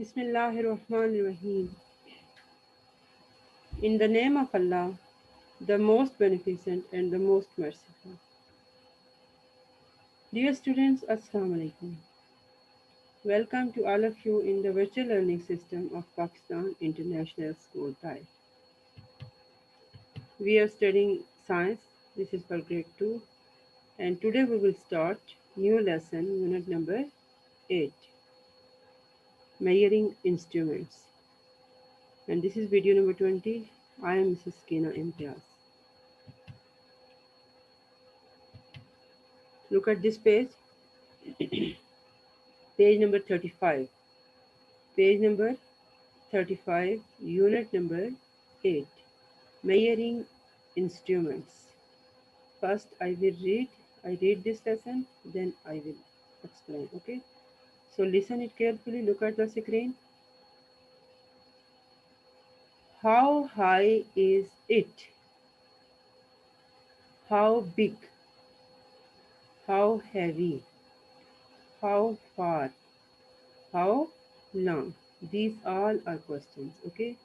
Bismillahirrahmanirrahim. In the name of Allah, the most beneficent and the most merciful. Dear students, Assalamu alaikum. Welcome to all of you in the virtual learning system of Pakistan International School Type. We are studying science. This is for grade 2, and today we will start new lesson, unit number 8, measuring instruments. And this is video number 20. I am Mrs. Kina Imtiaz. Look at this page, page number 35. Page number 35, unit number 8, measuring instruments. First, I read this lesson, then I will explain, okay? So listen it carefully, look at the screen. How high is it? How big? How heavy? How far? How long? These all are questions, okay?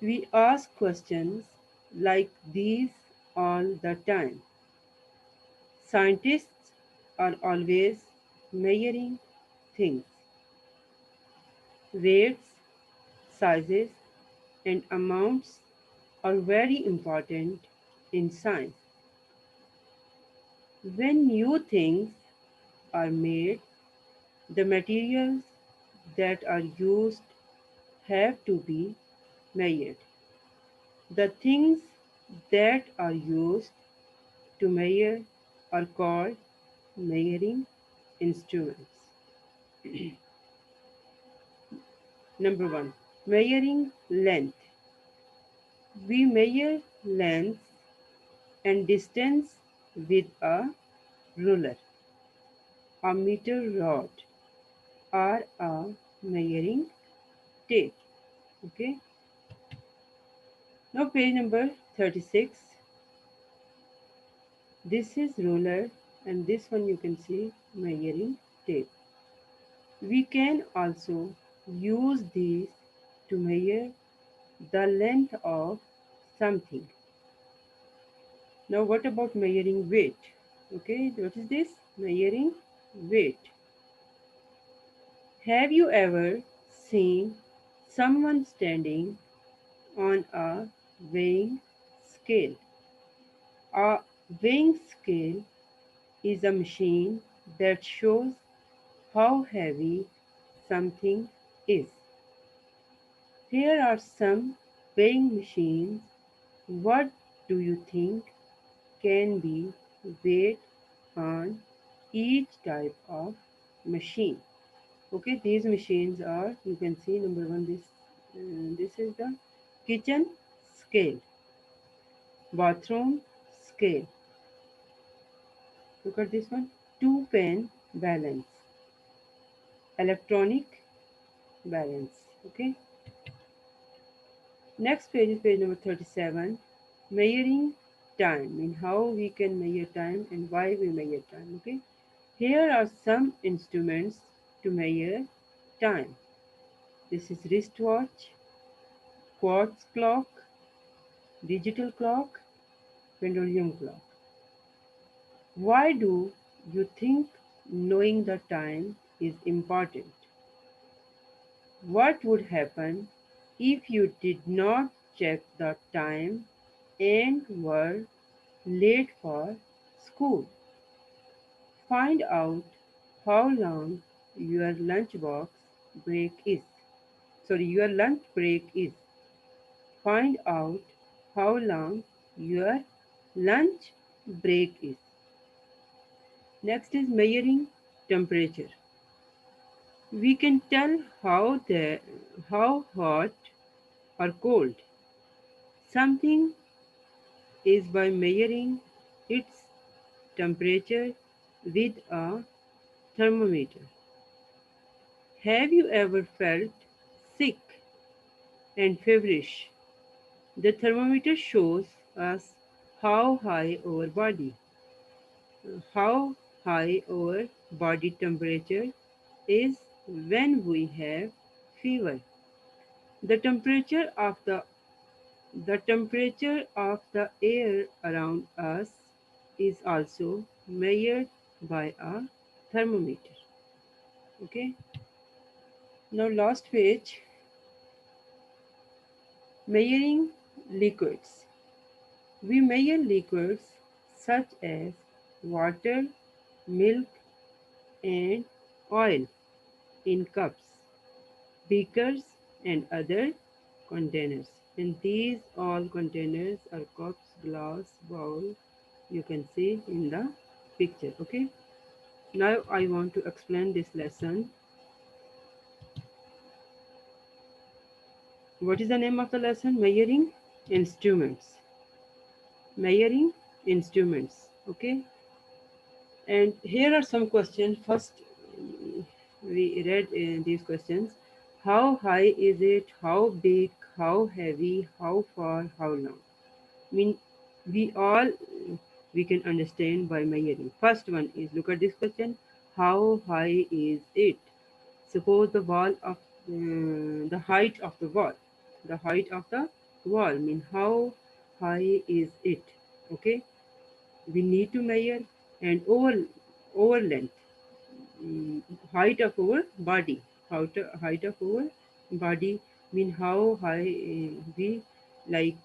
We ask questions like these all the time. Scientists are always measuring things. Weights, sizes, and amounts are very important in science. When new things are made, the materials that are used have to be measured. The things that are used to measure are called measuring instruments. Number 1, measuring length. We measure length and distance with a ruler, a meter rod, or a measuring tape. Okay. Now page number 36. This is ruler and this one you can see measuring tape. We can also use these to measure the length of something. Now what about measuring weight? Okay, what is this? Measuring weight. Have you ever seen someone standing on a weighing scale? A weighing scale is a machine that shows how heavy something is. Here are some weighing machines. What do you think can be weighed on each type of machine? Okay, these machines are, you can see number one, this is the kitchen scale, bathroom scale. Look at this one, two pen balance, electronic balance. Okay, next page is page number 37, measuring time, mean how we can measure time and why we measure time. Okay, here are some instruments to measure time. This is wristwatch, quartz clock, digital clock, pendulum clock. Why do you think knowing the time is important? What would happen if you did not check the time and were late for school? Find out how long your lunchbox break is. Your lunch break is. Find out how long your lunch break is. Next is measuring temperature. We can tell how hot or cold something is by measuring its temperature with a thermometer. Have you ever felt sick and feverish? The thermometer shows us how high our body how high our body temperature is when we have fever. The temperature of the air around us is also measured by a thermometer. Okay. Now last page, measuring liquids. We measure liquids such as water, milk, and oil in cups, beakers, and other containers. And these all containers are cups, glass, bowl. You can see in the picture. Okay. Now I want to explain this lesson. What is the name of the lesson? Measuring instruments. Measuring instruments. Okay. And here are some questions. First, we read these questions. How high is it? How big? How heavy? How far? How long? I mean, we all we can understand by measuring. First one is, look at this question. How high is it? Suppose the wall of the height of the wall. The height of the wall mean how high is it? Okay, we need to measure. And over length, mm, height of our body. Height of our body mean how high we, like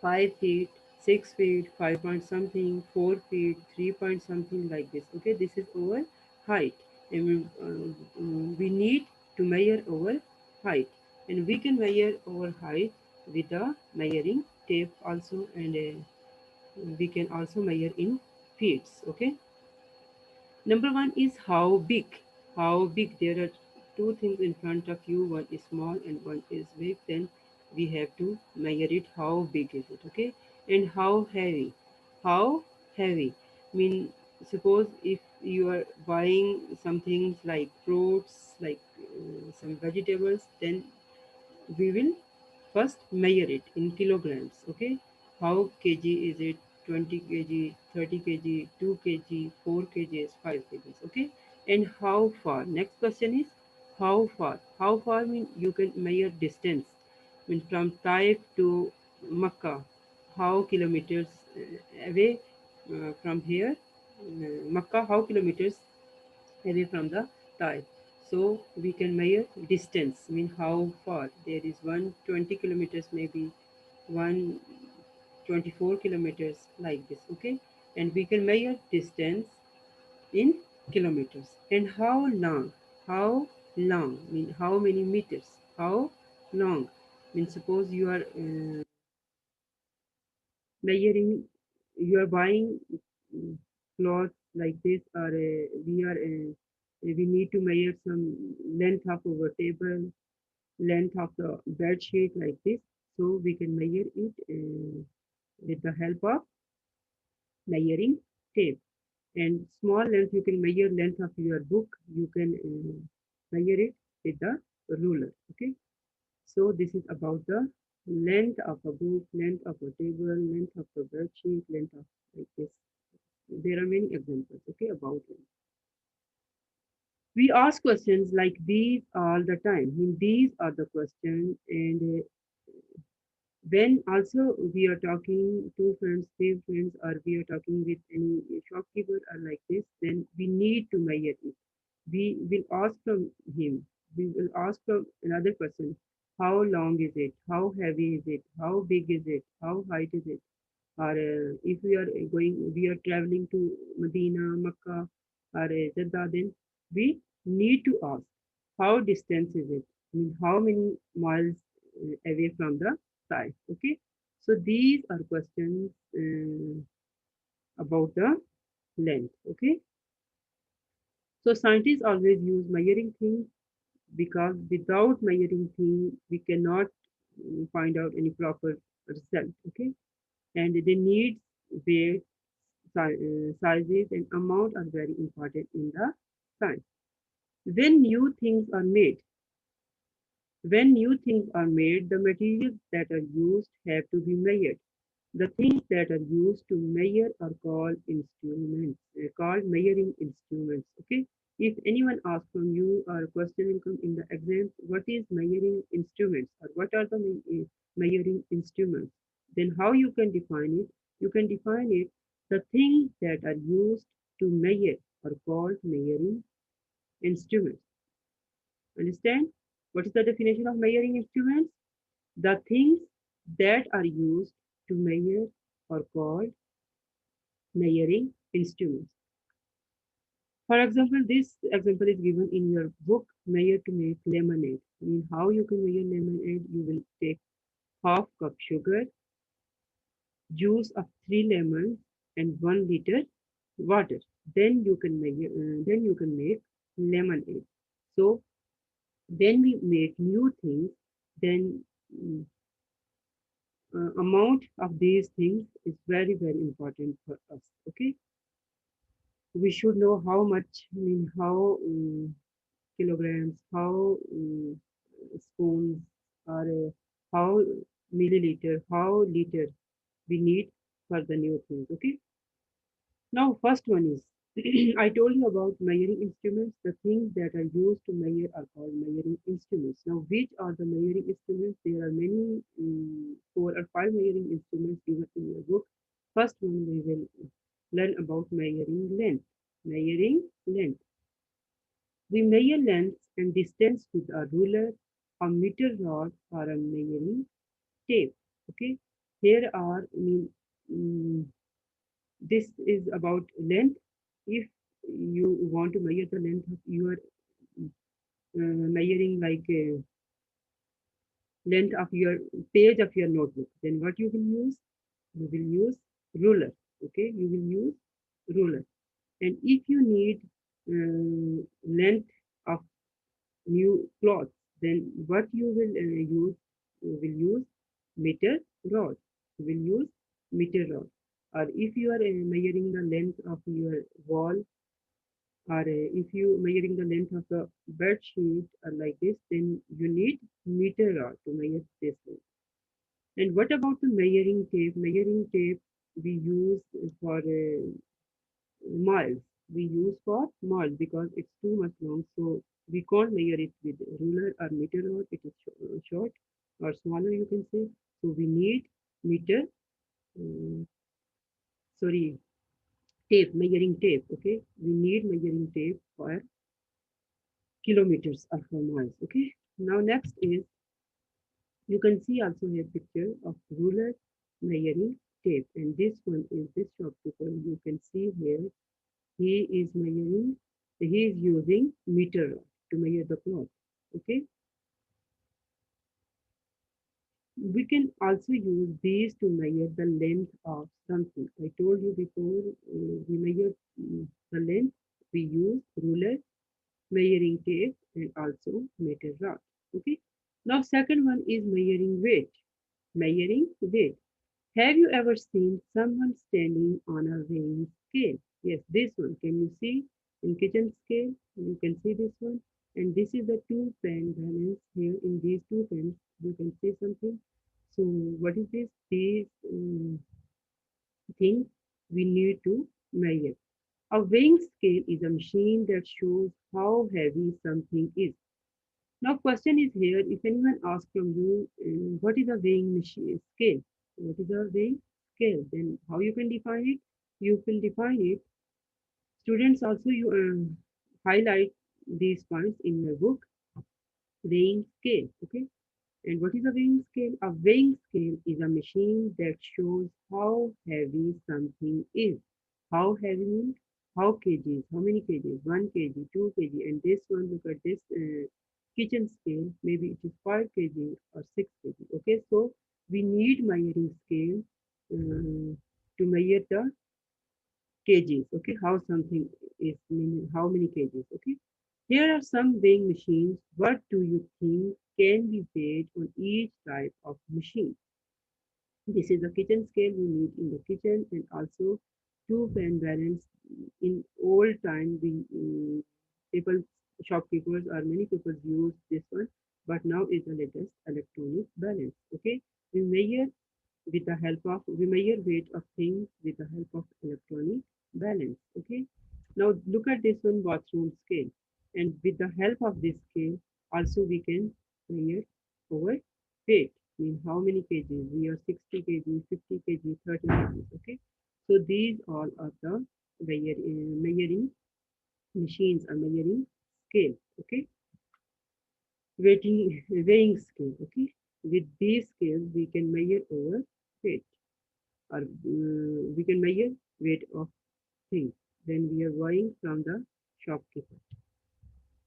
5 feet, 6 feet, 5 point something, 4 feet, 3 point something, like this. Okay, this is our height, and we need to measure our height, and we can measure our height with a measuring tape also, and we can also measure in feet. Okay. Number one is how big. How big? There are two things in front of you. One is small and one is big. Then we have to measure it. How big is it? Okay. And how heavy? How heavy? Mean, suppose if you are buying some things like fruits, like some vegetables, then we will first measure it in kilograms. Okay, how kg is it? 20 kg, 30 kg, 2 kg, 4 kgs, 5 kgs. Okay, and how far? Next question is how far. How far mean you can measure distance, mean from Taif to Makkah, how kilometers away from here, Makkah, how kilometers away from the Thai. So we can measure distance, mean how far. There is 120 kilometers, maybe 124 kilometers, like this. Okay, and we can measure distance in kilometers. And how long? How long mean how many meters? How long? Mean suppose you are measuring, you are buying mm, clothes like this, or we need to measure some length of our table, length of the bed sheet, like this. So we can measure it with the help of measuring tape. And small length, you can measure length of your book, you can measure it with the ruler. Okay, so this is about the length of a book, length of a table, length of a bed sheet, length of, like this. There are many examples, okay, about it. We ask questions like these all the time. I mean, these are the questions, and when also we are talking to friends, three friends, or we are talking with any shopkeeper or like this, then we need to measure it. We will ask from him. We will ask from another person. How long is it? How heavy is it? How big is it? How height is it? Or if we are traveling to Medina, Makkah, or Jeddah, then we need to ask how distance is it? I mean, how many miles away from the site? Okay, so these are questions about the length. Okay, so scientists always use measuring things, because without measuring things, we cannot find out any proper result. Okay, and the needs, weight, sizes, and amount are very important in the science. When new things are made, when new things are made, the materials that are used have to be measured. The things that are used to measure are called instruments, called measuring instruments. Okay, If anyone asks from you or a question will come in the exams, what is measuring instruments or what are the measuring instruments? Then how you can define it? You can define it the things that are used to measure are called measuring instruments. Understand? What is the definition of measuring instruments? The things that are used to measure are called measuring instruments. For example, this example is given in your book, Measure to Make Lemonade. I mean, how you can measure lemonade? You will take half cup sugar, juice of 3 lemons, and 1 liter water. Then you can measure. Then you can make lemonade. So when we make new things, then amount of these things is very important for us. Okay, we should know how much. I mean, how kilograms, how spoons, or how milliliter, how liter we need for the new things. Okay. Now, first one is I told you about measuring instruments. The things that are used to measure are called measuring instruments. Now, which are the measuring instruments? There are many, 4 or 5 measuring instruments given in your book. First one we will learn about measuring length. Measuring length. We measure length and distance with a ruler, a meter rod, or a measuring tape. Okay, here are this is about length. If you want to measure the length of your measuring like length of your page of your notebook, then what you will use? You will use ruler. Okay, you will use ruler. And if you need length of new cloth, then what you will use? You will use meter rod. You will use meter rod. Or if you are measuring the length of your wall, or if you measuring the length of the bed sheet or like this, then you need meter rod to measure this length. And what about the measuring tape? Measuring tape we use for miles. We use for miles because it's too much long, so we can't measure it with ruler or meter rod. It is short or smaller, you can say. So we need meter, um, sorry, tape, measuring tape. Okay, we need measuring tape for kilometers or for miles. Okay. Now next is you can see also here picture of ruler measuring tape, and this one is this shopkeeper. You can see here he is measuring. He is using meter rod to measure the cloth. Okay. We can also use these to measure the length of something. I told you before we measure the length. We use ruler, measuring tape, and also meter rod. Okay. Now second one is measuring weight. Measuring weight. Have you ever seen someone standing on a weighing scale? Yes, this one. Can you see in kitchen scale? You can see this one. And this is the two pen balance here. In these two pens, you can see something. So what is this? These things we need to measure. A weighing scale is a machine that shows how heavy something is. Now, question is here: if anyone asks from you, what is a weighing machine scale? What is a weighing scale? Then how you can define it? You will define it. Students also you highlight these points in your book. Weighing scale. Okay. And what is a weighing scale? A weighing scale is a machine that shows how heavy something is. How heavy means how kgs, how many kgs, 1 kg, 2 kg, and this one, look at this kitchen scale, maybe it is 5 kg or 6 kg. Okay, so we need measuring scale to measure the kgs. Okay, how something is, meaning how many kgs. Okay, here are some weighing machines. What do you think can be weighed on each type of machine? This is the kitchen scale we need in the kitchen, and also two pen balance. In old time, we people, shopkeepers or many people use this one, but now is the latest electronic balance. Okay, we measure with the help of we measure weight of things with the help of electronic balance. Okay, Now look at this one bathroom scale. And with the help of this scale, also we can measure our weight. Mean how many kgs? We are 60 kg, 50 kg, 30 kgs. Okay. So these all are the measuring machines are measuring scale. Okay. Weighing scale. Okay. With these scales, we can measure our weight, or we can measure weight of things. Then we are buying from the shopkeeper.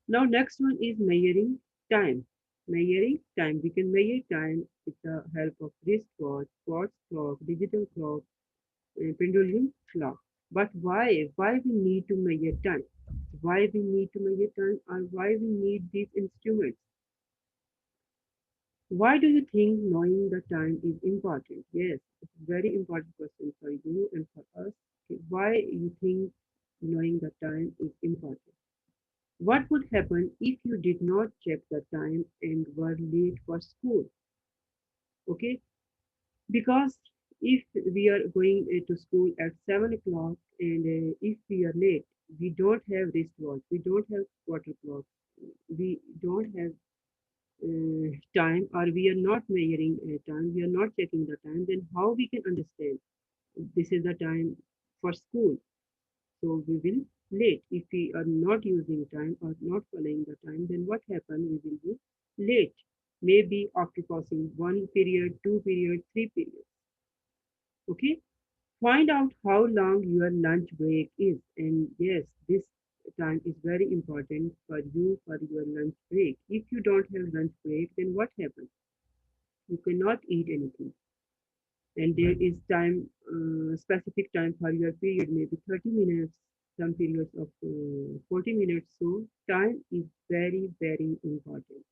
Now next one is measuring time. Measuring time. We can measure time with the help of wristwatch, quartz clock, digital clock, pendulum clock. But why? Why we need to measure time? Why we need to measure time, or why we need these instruments? Why do you think knowing the time is important? Yes, it's a very important question for you and for us. Okay, why you think knowing the time is important? What would happen if you did not check the time and were late for school? Okay, because if we are going to school at 7 o'clock and if we are late, we don't have wristwatch, we don't have quarter clock, we don't have time, or we are not measuring time, we are not checking the time, then how we can understand this is the time for school? So we will late. If we are not using time or not following the time, then what happen? We will be late. Maybe after passing one period, two period, three periods. Okay. Find out how long your lunch break is. And yes, this time is very important for you for your lunch break. If you don't have lunch break, then what happens? You cannot eat anything. And there is time, specific time for your period, maybe 30 minutes, some periods of 40 minutes. So time is very, very important.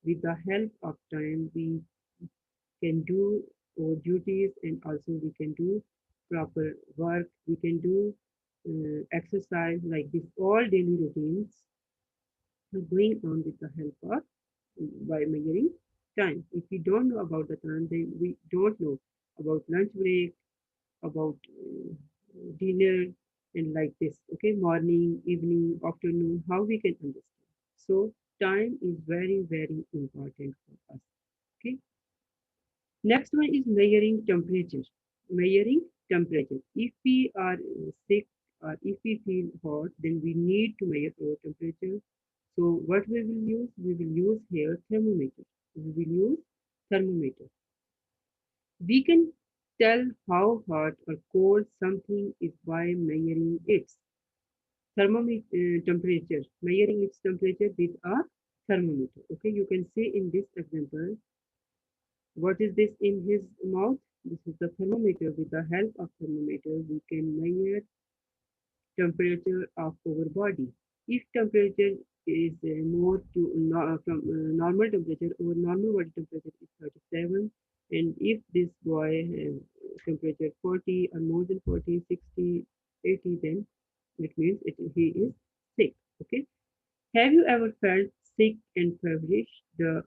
With the help of time, we can do our duties, and also we can do proper work. We can do exercise like this. All daily routines are going on with the help of by measuring time. If we don't know about the time, then we don't know about lunch break, about dinner, and like this. Okay, morning, evening, afternoon, how we can understand. So time is very, very important for us. Okay. Next one is measuring temperature. Measuring temperature. If we are sick or if we feel hot, then we need to measure our temperature. So what we will use? We will use here thermometer. We will use thermometer. We can tell how hot or cold something is by measuring its thermometer temperature. Measuring its temperature with a thermometer. Okay, you can see in this example, what is this in his mouth? This is the thermometer. With the help of thermometer, we can measure temperature of our body. If temperature is more to from normal temperature, our normal body temperature is 37, and if this boy has temperature 40 or more than 40, 60, 80, then it means he is sick. Okay. Have you ever felt sick and feverish? The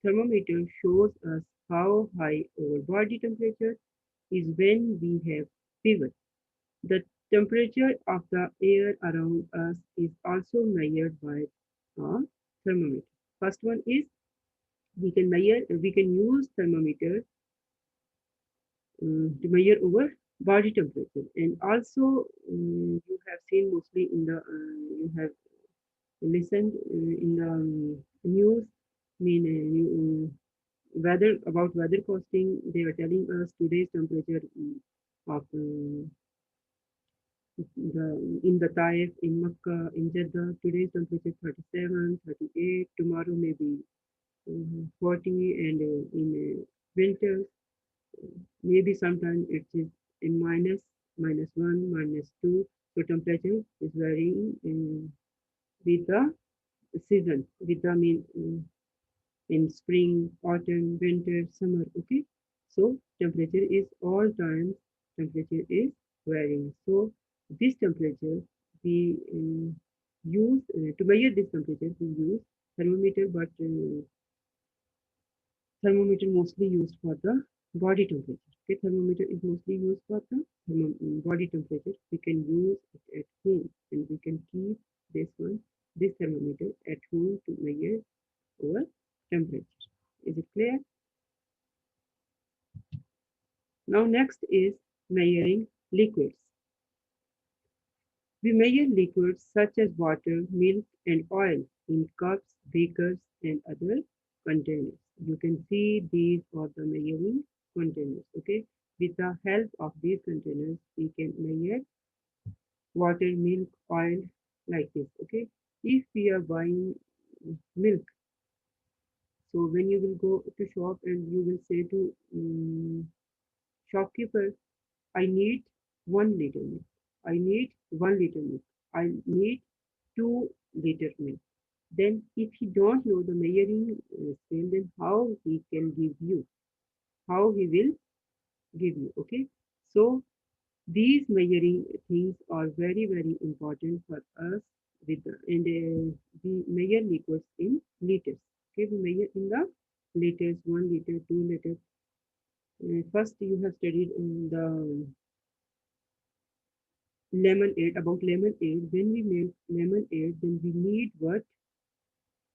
thermometer shows us how high our body temperature is when we have fever. The temperature of the air around us is also measured by a thermometer. First one is we can use thermometer to measure our body temperature, and also you have seen mostly in the you have listened in the news. Mean weather about weather costing. They are telling us today's temperature of in the Taif, in Makkah, in Jeddah, today's temperature 37, 38, tomorrow maybe 40, and in winter, maybe sometimes it is in minus 1, minus 2. So temperature is varying with the season, with the mean in spring, autumn, winter, summer. Okay, so temperature is all times temperature is varying. So this temperature we use to measure this temperature. We use thermometer, but thermometer mostly used for the body temperature. Okay, thermometer is mostly used for the body temperature. We can use it at home, and we can keep this one, this thermometer at home to measure our temperature. Is it clear? Now next is measuring liquids. We measure liquids such as water, milk, and oil in cups, beakers, and other containers. You can see these are the measuring containers. Okay, with the help of these containers, we can measure water, milk, oil, like this. Okay, if we are buying milk, so when you will go to shop and you will say to shopkeeper, I need 1 liter milk. I need 1 liter milk. I need 2 liter milk. Then, if he don't know the measuring scale, then how he can give you? How he will give you? Okay. So these measuring things are very important for us. With the, and we measure liquids in liters. Okay, we measure in the liters, 1 liter, 2 liter. First, you have studied in the lemonade, about lemonade. When we make lemonade, then we need what?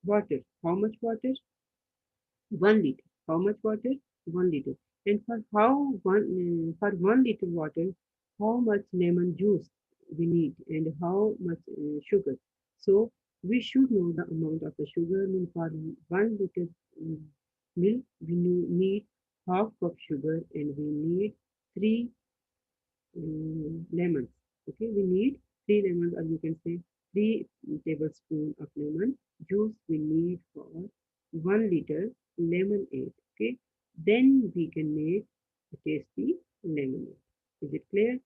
Water. How much water? 1 liter. How much water? 1 liter. And for 1 liter water, how much lemon juice we need and how much sugar. So we should know the amount of the sugar. I mean, for 1 liter milk, we need half cup sugar and we need three lemons. Okay, we need 3 lemons, or you can say 3 tablespoons of lemon juice we need for 1 liter lemonade. Okay, then we can make a tasty lemonade. Is it clear?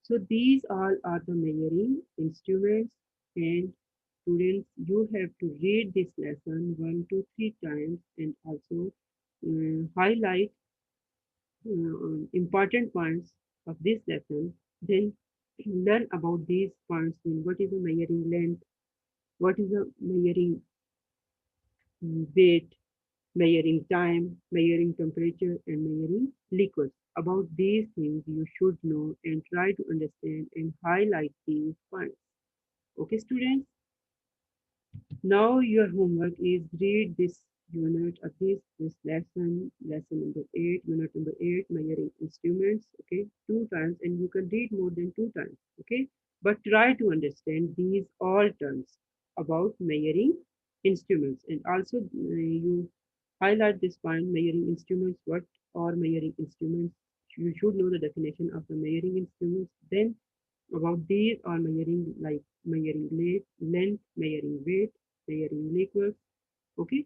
So these all are the measuring instruments, and students, you have to read this lesson 1 to 3 times and also highlight important points of this lesson, then learn about these points. What is the measuring length, what is the measuring weight, measuring time, measuring temperature, and measuring liquids. About these things you should know and try to understand and highlight these points. Okay, students? Now your homework is read this unit of this lesson number 8, unit number 8, measuring instruments, okay, 2 times, and you can read more than 2 times, okay, but try to understand these all terms about measuring instruments, and also you highlight this point, measuring instruments, what are measuring instruments, you should know the definition of the measuring instruments, then about these are measuring, like measuring length, measuring weight, measuring liquids. Okay,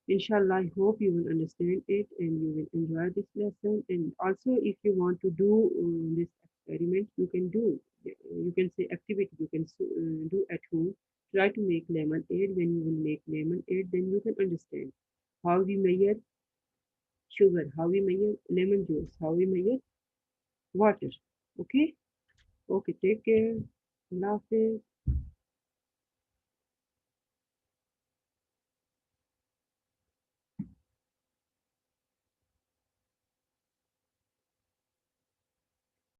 inshallah, I hope you will understand it and you will enjoy this lesson. And also, if you want to do this experiment, you can do. You can say activity you can do at home. Try to make lemonade. When you will make lemonade, then you can understand how we measure sugar, how we measure lemon juice, how we measure water. Okay, okay. Take care. Allah Hafiz.